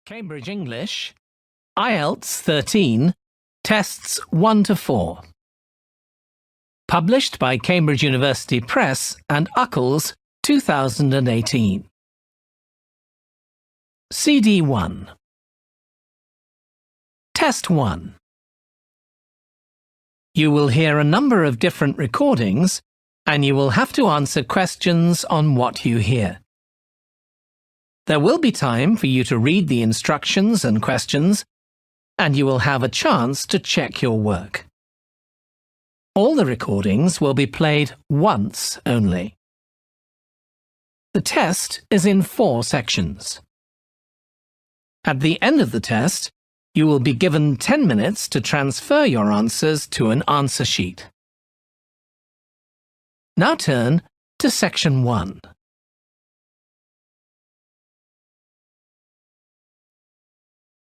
Cambridge English, Ielts 13, Tests 1 to 4. Published by Cambridge University Press and Uckles, 2018. CD 1. Test 1. You will hear a number of different recordings and you will have to answer questions on what you hear. There will be time for you to read the instructions and questions, and you will have a chance to check your work. All the recordings will be played once only. The test is in 4 sections. At the end of the test, you will be given 10 minutes to transfer your answers to an answer sheet. Now turn to Section 1.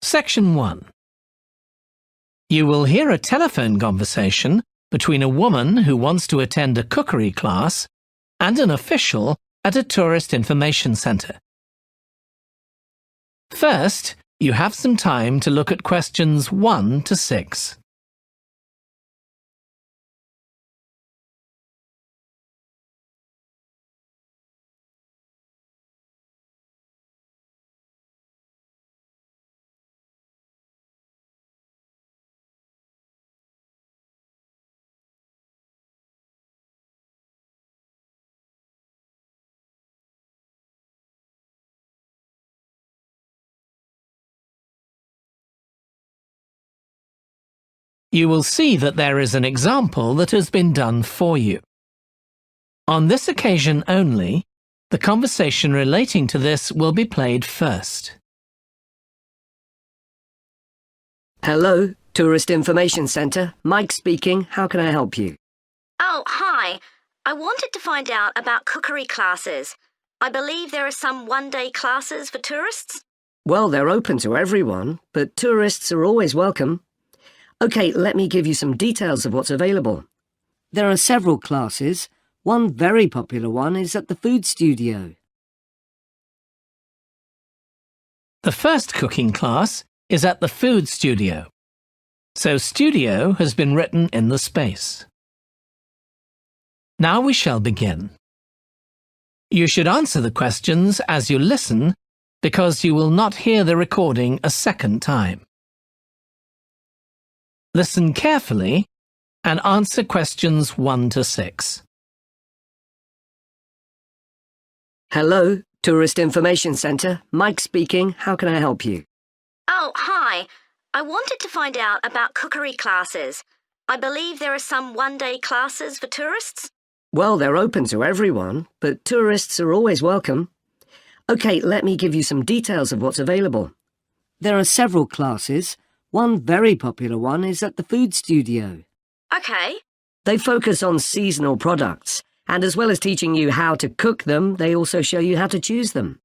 Section 1. You will hear a telephone conversation between a woman who wants to attend a cookery class and an official at a tourist information centre. First, you have some time to look at questions 1 to 6. You will see that there is an example that has been done for you. On this occasion only, the conversation relating to this will be played first. Hello, Tourist Information Centre. Mike speaking. How can I help you? Oh, hi. I wanted to find out about cookery classes. I believe there are some one-day classes for tourists. Well, they're open to everyone, but tourists are always welcome. OK, let me give you some details of what's available. There are several classes. One very popular one is at the food studio. The first cooking class is at the food studio, so studio has been written in the space. Now we shall begin. You should answer the questions as you listen because you will not hear the recording a second time. Listen carefully and answer questions 1 to 6. Hello, Tourist Information Centre. Mike speaking. How can I help you? Oh, hi. I wanted to find out about cookery classes. I believe there are some one-day classes for tourists. Well, they're open to everyone, but tourists are always welcome. OK, let me give you some details of what's available. There are several classes. One very popular one is at the food studio. OK. They focus on seasonal products, and as well as teaching you how to cook them, they also show you how to choose them.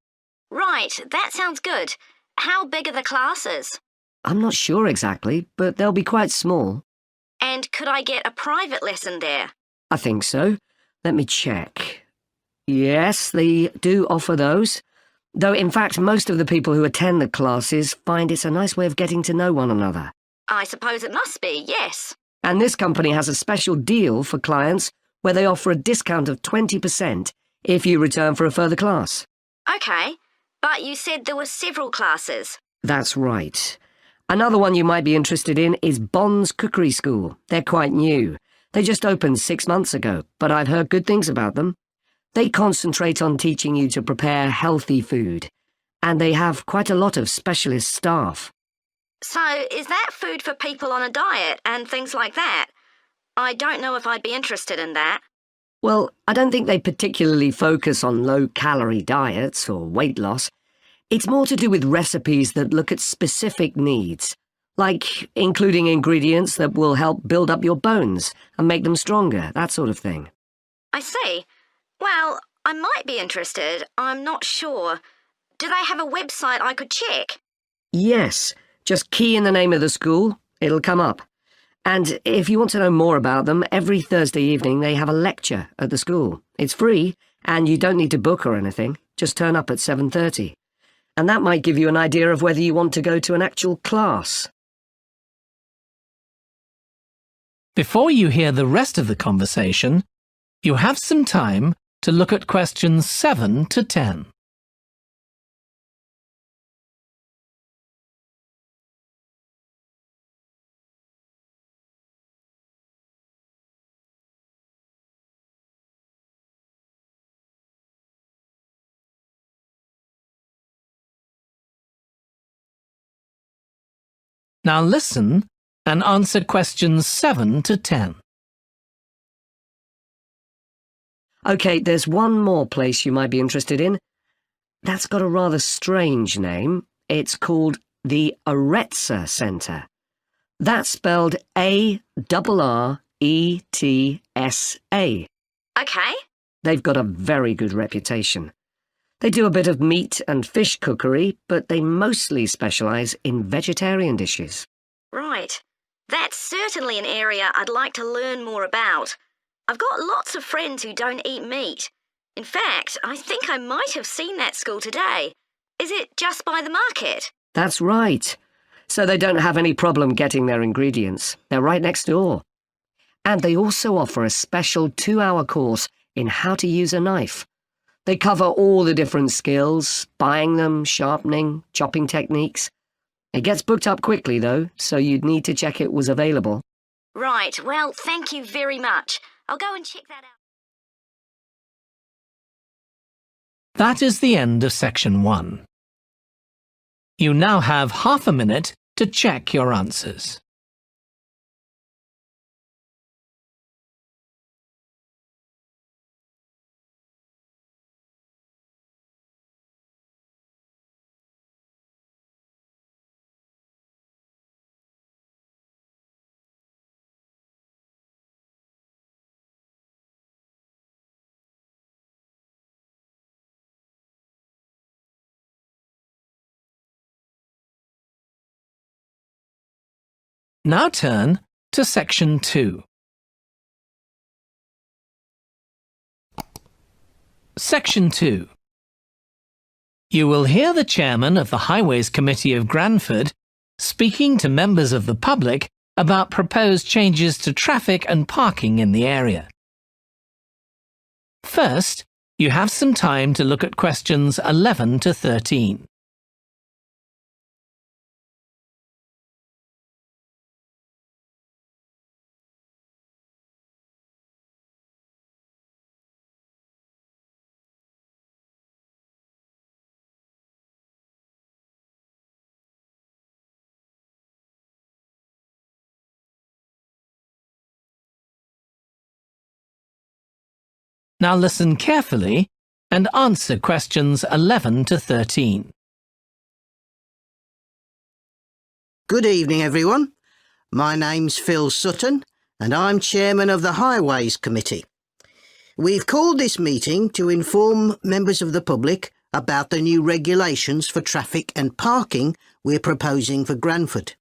Right, that sounds good. How big are the classes? I'm not sure exactly, but they'll be quite small. And could I get a private lesson there? I think so. Let me check. Yes, they do offer those. Though, in fact, most of the people who attend the classes find it's a nice way of getting to know one another. I suppose it must be, yes. And this company has a special deal for clients where they offer a discount of 20% if you return for a further class. OK, but you said there were several classes. That's right. Another one you might be interested in is Bond's Cookery School. They're quite new. They just opened 6 months ago, but I've heard good things about them. They concentrate on teaching you to prepare healthy food, and they have quite a lot of specialist staff. So, is that food for people on a diet and things like that? I don't know if I'd be interested in that. Well, I don't think they particularly focus on low-calorie diets or weight loss. It's more to do with recipes that look at specific needs, like including ingredients that will help build up your bones and make them stronger, that sort of thing. I see. Well, I might be interested. I'm not sure. Do they have a website I could check? Yes. Just key in the name of the school. It'll come up. And if you want to know more about them, every Thursday evening they have a lecture at the school. It's free, and you don't need to book or anything. Just turn up at 7:30. and that might give you an idea of whether you want to go to an actual class. Before you hear the rest of the conversation, you have some time to look at questions 7 to 10. Now listen and answer questions 7 to 10. OK, there's one more place you might be interested in. That's got a rather strange name. It's called the Ielts Centre. That's spelled A-R-R-E-T-S-A. Okay. They've got a very good reputation. They do a bit of meat and fish cookery, but they mostly specialise in vegetarian dishes. Right. That's certainly an area I'd like to learn more about. I've got lots of friends who don't eat meat. In fact, I think I might have seen that school today. Is it just by the market? That's right. So they don't have any problem getting their ingredients. They're right next door. And they also offer a special 2-hour course in how to use a knife. They cover all the different skills, buying them, sharpening, chopping techniques. It gets booked up quickly, though, so you'd need to check it was available. Right, well, thank you very much. I'll go and check that out. That is the end of section 1. You now have half a minute to check your answers. Now turn to section 2. Section 2. You will hear the chairman of the Highways Committee of Granford speaking to members of the public about proposed changes to traffic and parking in the area. First, you have some time to look at questions 11 to 13. Now listen carefully and answer questions 11 to 13. Good evening, everyone. My name's Phil Sutton, and I'm chairman of the Highways Committee. We've called this meeting to inform members of the public about the new regulations for traffic and parking we're proposing for Granford.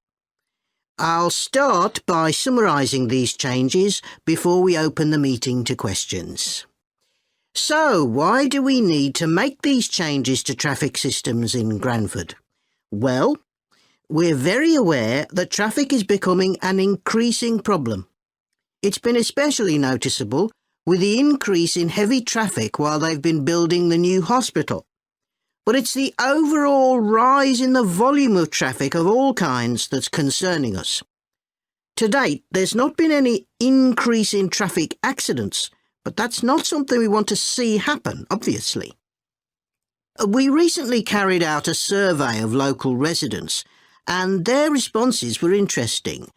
I'll start by summarising these changes before we open the meeting to questions. So, why do we need to make these changes to traffic systems in Granford? Well, we're very aware that traffic is becoming an increasing problem. It's been especially noticeable with the increase in heavy traffic while they've been building the new hospital. But it's the overall rise in the volume of traffic of all kinds that's concerning us. To date, there's not been any increase in traffic accidents, but that's not something we want to see happen, obviously. We recently carried out a survey of local residents, and their responses were interesting.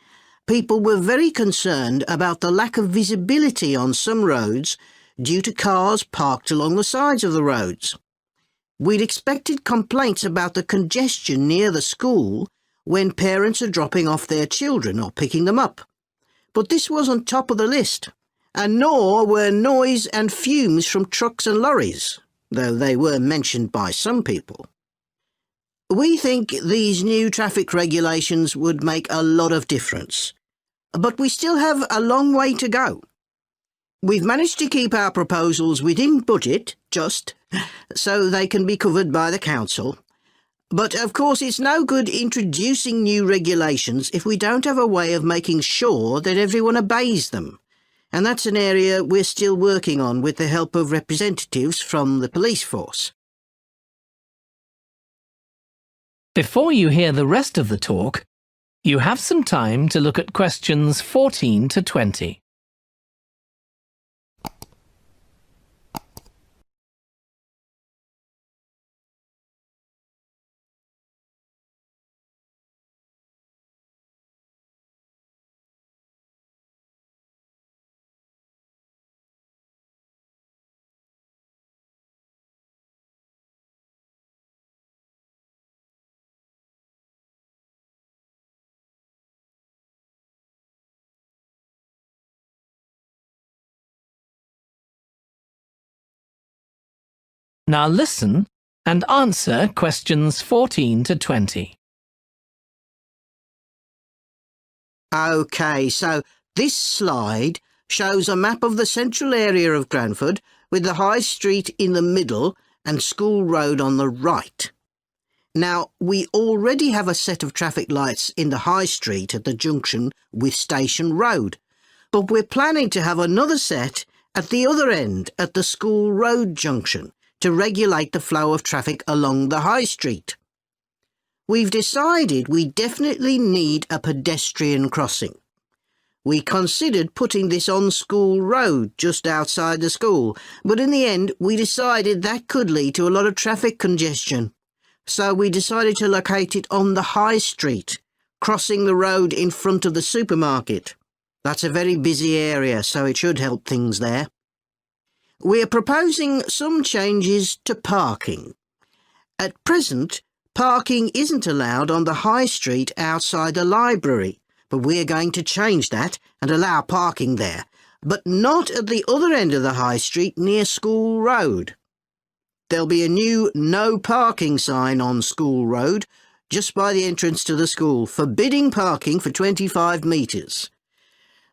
People were very concerned about the lack of visibility on some roads due to cars parked along the sides of the roads. We'd expected complaints about the congestion near the school when parents are dropping off their children or picking them up. But this wasn't top of the list, and nor were noise and fumes from trucks and lorries, though they were mentioned by some people. We think these new traffic regulations would make a lot of difference, but we still have a long way to go. We've managed to keep our proposals within budget, so they can be covered by the council, But of course it's no good introducing new regulations if we don't have a way of making sure that everyone obeys them. And that's an area we're still working on with the help of representatives from the police force. Before you hear the rest of the talk, you have some time to look at questions 14 to 20. Now listen and answer questions 14 to 20. OK, so this slide shows a map of the central area of Granford with the High Street in the middle and School Road on the right. Now, we already have a set of traffic lights in the High Street at the junction with Station Road, but we're planning to have another set at the other end at the School Road junction to regulate the flow of traffic along the High Street. We've decided we definitely need a pedestrian crossing. We considered putting this on School Road just outside the school, but in the end we decided that could lead to a lot of traffic congestion. So we decided to locate it on the High Street, crossing the road in front of the supermarket. That's a very busy area, so it should help things there. We're proposing some changes to parking. At present, parking isn't allowed on the High Street outside the library, but we're going to change that and allow parking there, but not at the other end of the High Street near School Road. There'll be a new no parking sign on School Road just by the entrance to the school, forbidding parking for 25 metres.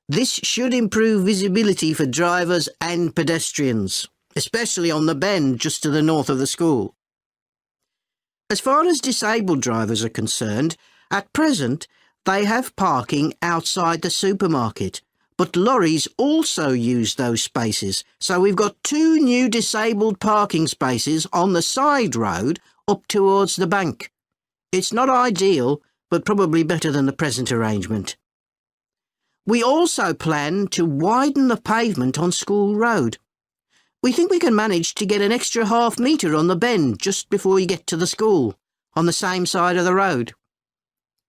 This should improve visibility for drivers and pedestrians, especially on the bend just to the north of the school. As far as disabled drivers are concerned, at present they have parking outside the supermarket, but lorries also use those spaces, so we've got 2 new disabled parking spaces on the side road up towards the bank. It's not ideal, but probably better than the present arrangement. We also plan to widen the pavement on School Road. We think we can manage to get an extra half metre on the bend just before you get to the school, on the same side of the road.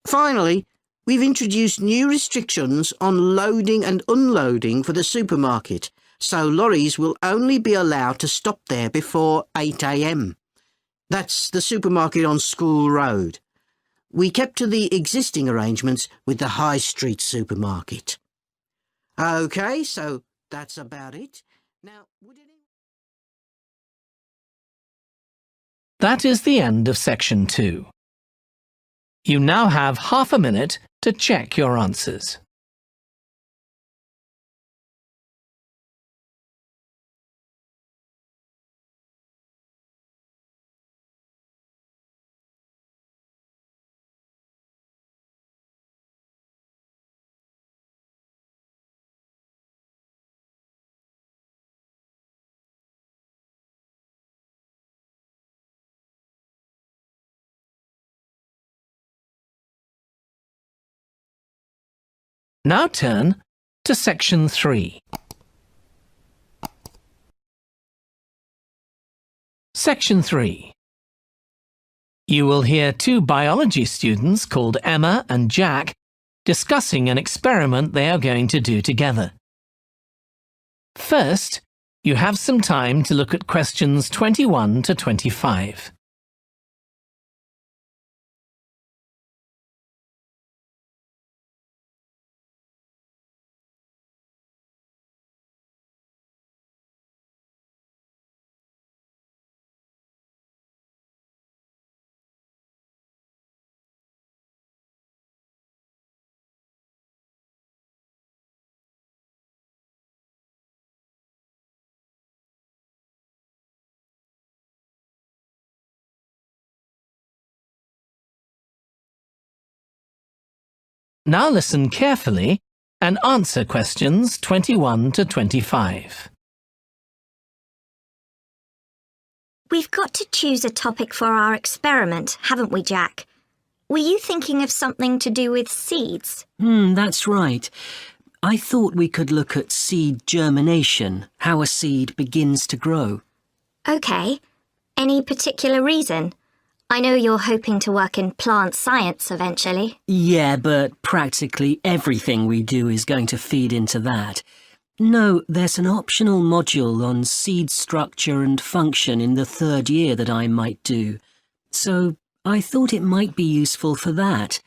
Finally, we've introduced new restrictions on loading and unloading for the supermarket, so lorries will only be allowed to stop there before 8 a.m. That's the supermarket on School Road. We kept to the existing arrangements with the High Street supermarket. OK, so that's about it. Now, That is the end of section 2. You now have half a minute to check your answers. Now turn to section 3. Section 3. You will hear 2 biology students called Emma and Jack discussing an experiment they are going to do together. First, you have some time to look at questions 21 to 25. Now listen carefully and answer questions 21 to 25. We've got to choose a topic for our experiment, haven't we, Jack? Were you thinking of something to do with seeds? That's right. I thought we could look at seed germination, how a seed begins to grow. OK. Any particular reason? I know you're hoping to work in plant science eventually. Yeah, but practically everything we do is going to feed into that. No, there's an optional module on seed structure and function in the 3rd year that I might do. So I thought it might be useful for that.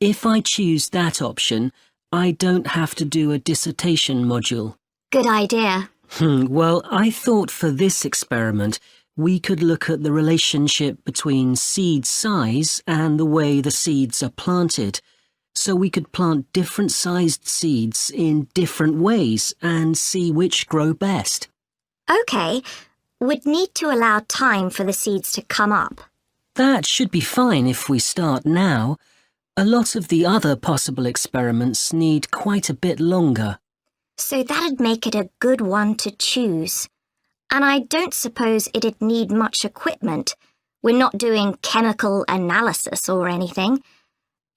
If I choose that option, I don't have to do a dissertation module. Good idea. Well, I thought for this experiment, we could look at the relationship between seed size and the way the seeds are planted. So we could plant different sized seeds in different ways and see which grow best. OK. We'd need to allow time for the seeds to come up. That should be fine if we start now. A lot of the other possible experiments need quite a bit longer. So that'd make it a good one to choose. And I don't suppose it'd need much equipment. We're not doing chemical analysis or anything.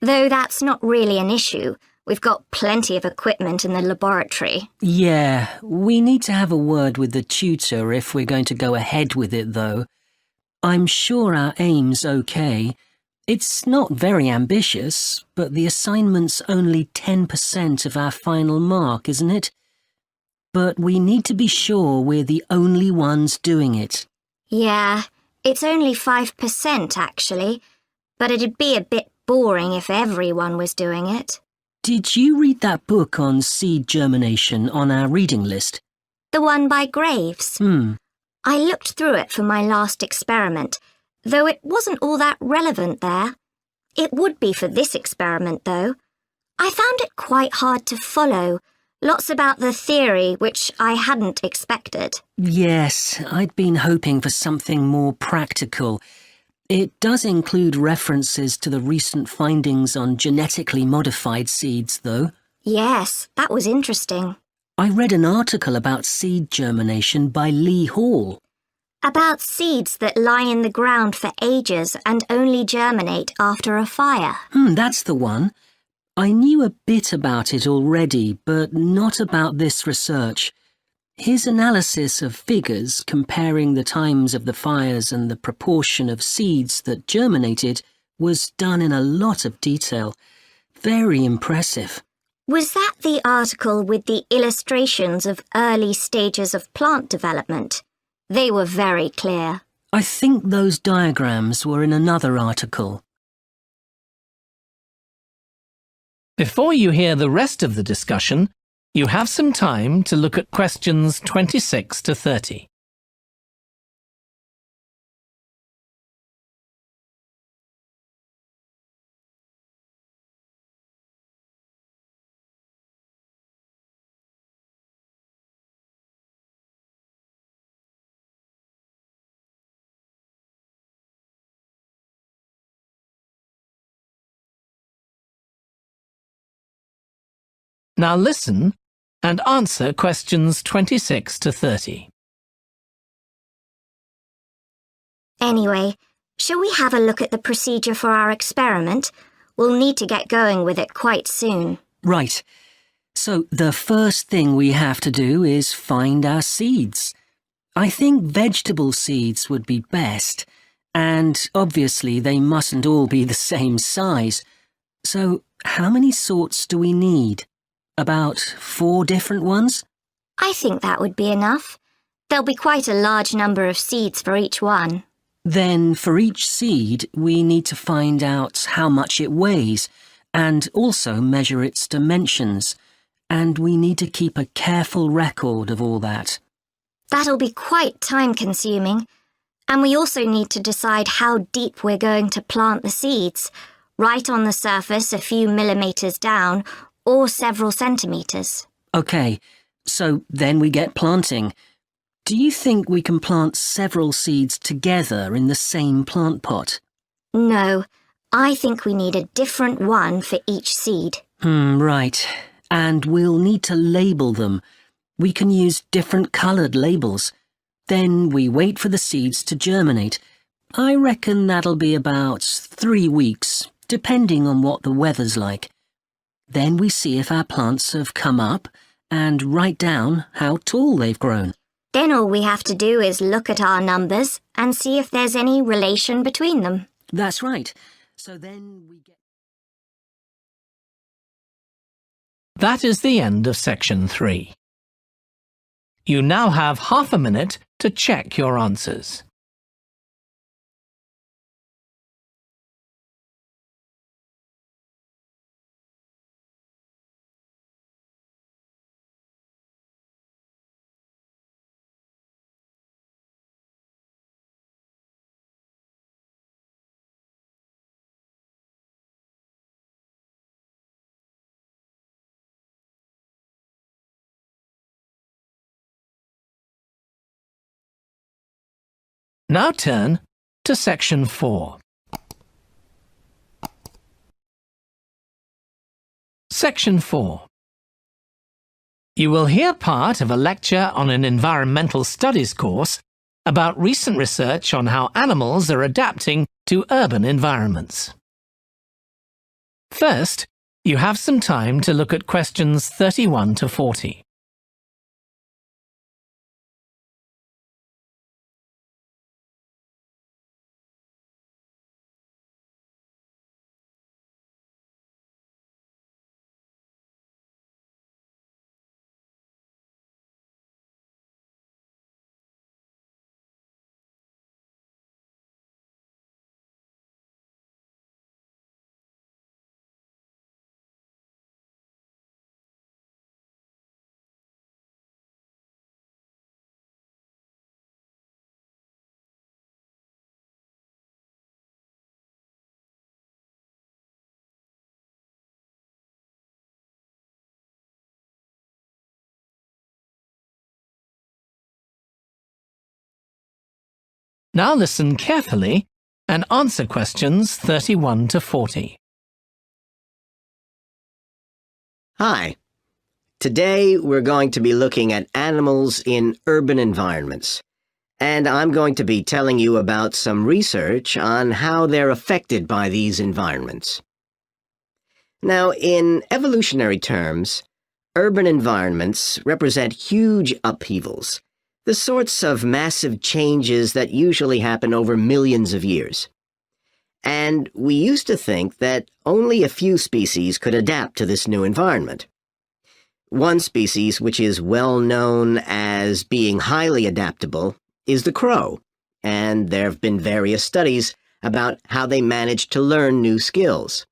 Though that's not really an issue. We've got plenty of equipment in the laboratory. Yeah, we need to have a word with the tutor if we're going to go ahead with it, though. I'm sure our aim's okay. It's not very ambitious, but the assignment's only 10% of our final mark, isn't it? But we need to be sure we're the only ones doing it. Yeah, it's only 5% actually, but it'd be a bit boring if everyone was doing it. Did you read that book on seed germination on our reading list? The one by Graves? I looked through it for my last experiment, though it wasn't all that relevant there. It would be for this experiment, though. I found it quite hard to follow. Lots about the theory, which I hadn't expected. Yes, I'd been hoping for something more practical. It does include references to the recent findings on genetically modified seeds, though. Yes, that was interesting. I read an article about seed germination by Lee Hall. About seeds that lie in the ground for ages and only germinate after a fire. That's the one. I knew a bit about it already, but not about this research. His analysis of figures comparing the times of the fires and the proportion of seeds that germinated was done in a lot of detail. Very impressive. Was that the article with the illustrations of early stages of plant development? They were very clear. I think those diagrams were in another article. Before you hear the rest of the discussion, you have some time to look at questions 26 to 30. Now listen and answer questions 26 to 30. Anyway, shall we have a look at the procedure for our experiment? We'll need to get going with it quite soon. Right. So the first thing we have to do is find our seeds. I think vegetable seeds would be best, and obviously they mustn't all be the same size. So how many sorts do we need? About 4 different ones? I think that would be enough. There'll be quite a large number of seeds for each one. Then for each seed, we need to find out how much it weighs and also measure its dimensions. And we need to keep a careful record of all that. That'll be quite time-consuming. And we also need to decide how deep we're going to plant the seeds. Right on the surface, a few millimetres down, or several centimetres. OK, so then we get planting. Do you think we can plant several seeds together in the same plant pot? No, I think we need a different one for each seed. Right. And we'll need to label them. We can use different coloured labels. Then we wait for the seeds to germinate. I reckon that'll be about 3 weeks, depending on what the weather's like. Then we see if our plants have come up and write down how tall they've grown. Then all we have to do is look at our numbers and see if there's any relation between them. That's right. So then we get... That is the end of section 3. You now have half a minute to check your answers. Now turn to section 4. Section 4. You will hear part of a lecture on an environmental studies course about recent research on how animals are adapting to urban environments. First, you have some time to look at questions 31 to 40. Now listen carefully and answer questions 31 to 40. Hi. Today we're going to be looking at animals in urban environments, and I'm going to be telling you about some research on how they're affected by these environments. Now, in evolutionary terms, urban environments represent huge upheavals, the sorts of massive changes that usually happen over millions of years. And we used to think that only a few species could adapt to this new environment. One species which is well known as being highly adaptable is the crow, and there have been various studies about how they manage to learn new skills.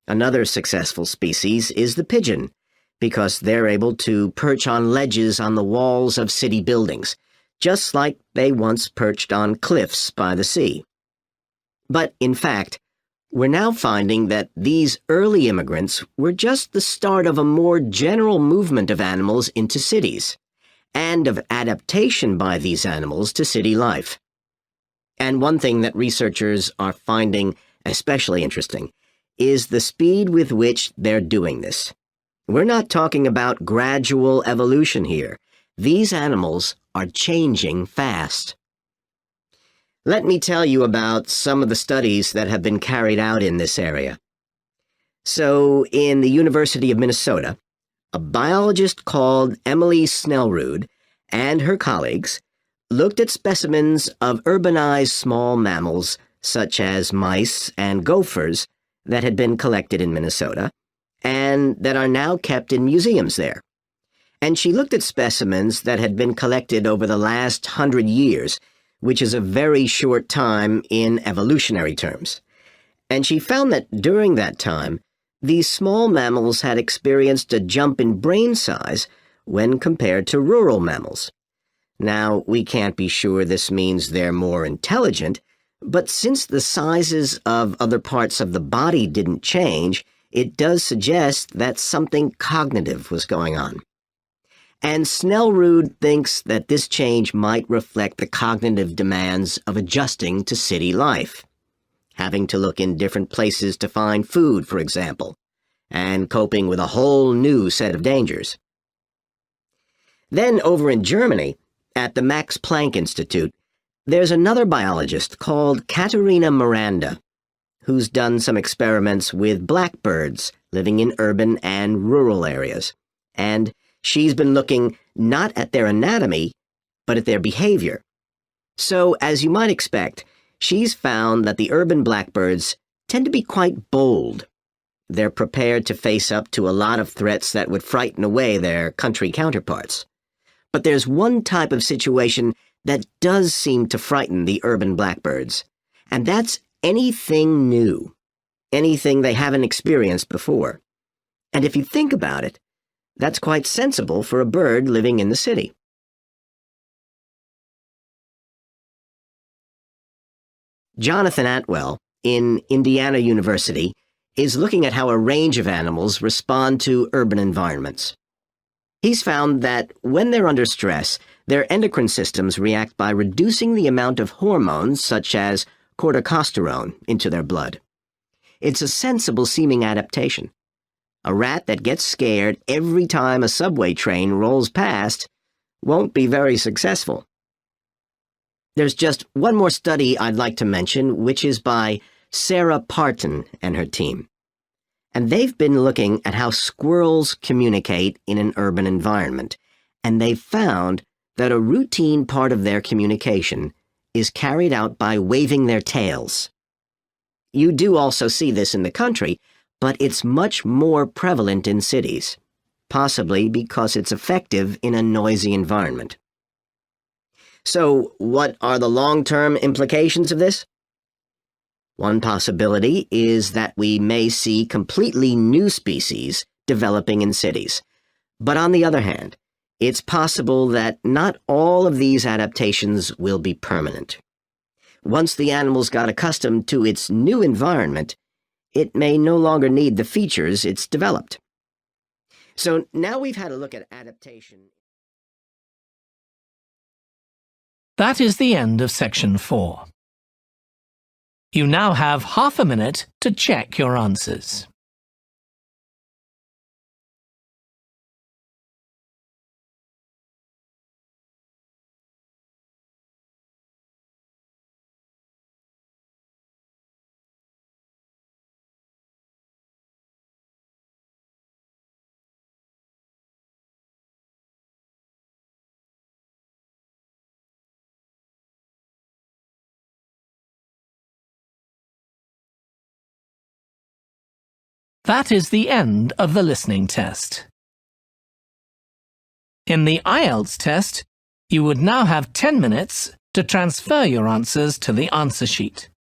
Another successful species is the pigeon, because they're able to perch on ledges on the walls of city buildings, just like they once perched on cliffs by the sea. But, in fact, we're now finding that these early immigrants were just the start of a more general movement of animals into cities, and of adaptation by these animals to city life. And one thing that researchers are finding especially interesting is the speed with which they're doing this. We're not talking about gradual evolution here. These animals are changing fast. Let me tell you about some of the studies that have been carried out in this area. So, in the University of Minnesota, a biologist called Emily Snellrud and her colleagues looked at specimens of urbanized small mammals such as mice and gophers that had been collected in Minnesota and that are now kept in museums there. And she looked at specimens that had been collected over the last 100 years, which is a very short time in evolutionary terms. And she found that during that time, these small mammals had experienced a jump in brain size when compared to rural mammals. Now, we can't be sure this means they're more intelligent, but since the sizes of other parts of the body didn't change, it does suggest that something cognitive was going on. And Snellrud thinks that this change might reflect the cognitive demands of adjusting to city life, having to look in different places to find food, for example, and coping with a whole new set of dangers. Then over in Germany, at the Max Planck Institute, there's another biologist called Katharina Miranda, who's done some experiments with blackbirds living in urban and rural areas. And she's been looking not at their anatomy, but at their behavior. So, as you might expect, she's found that the urban blackbirds tend to be quite bold. They're prepared to face up to a lot of threats that would frighten away their country counterparts. But there's one type of situation that does seem to frighten the urban blackbirds, and that's anything new, anything they haven't experienced before. And if you think about it, that's quite sensible for a bird living in the city. Jonathan Atwell, in Indiana University, is looking at how a range of animals respond to urban environments. He's found that when they're under stress, their endocrine systems react by reducing the amount of hormones such as corticosterone into their blood. It's a sensible-seeming adaptation. A rat that gets scared every time a subway train rolls past won't be very successful. There's just one more study I'd like to mention, which is by Sarah Parton and her team. And they've been looking at how squirrels communicate in an urban environment, and they've found that a routine part of their communication is carried out by waving their tails. You do also see this in the country, but it's much more prevalent in cities, possibly because it's effective in a noisy environment. So, what are the long-term implications of this? One possibility is that we may see completely new species developing in cities. But on the other hand, it's possible that not all of these adaptations will be permanent. Once the animal's got accustomed to its new environment, it may no longer need the features it's developed. So now we've had a look at adaptation. That is the end of section 4. You now have half a minute to check your answers. That is the end of the listening test. In the Ielts test, you would now have 10 minutes to transfer your answers to the answer sheet.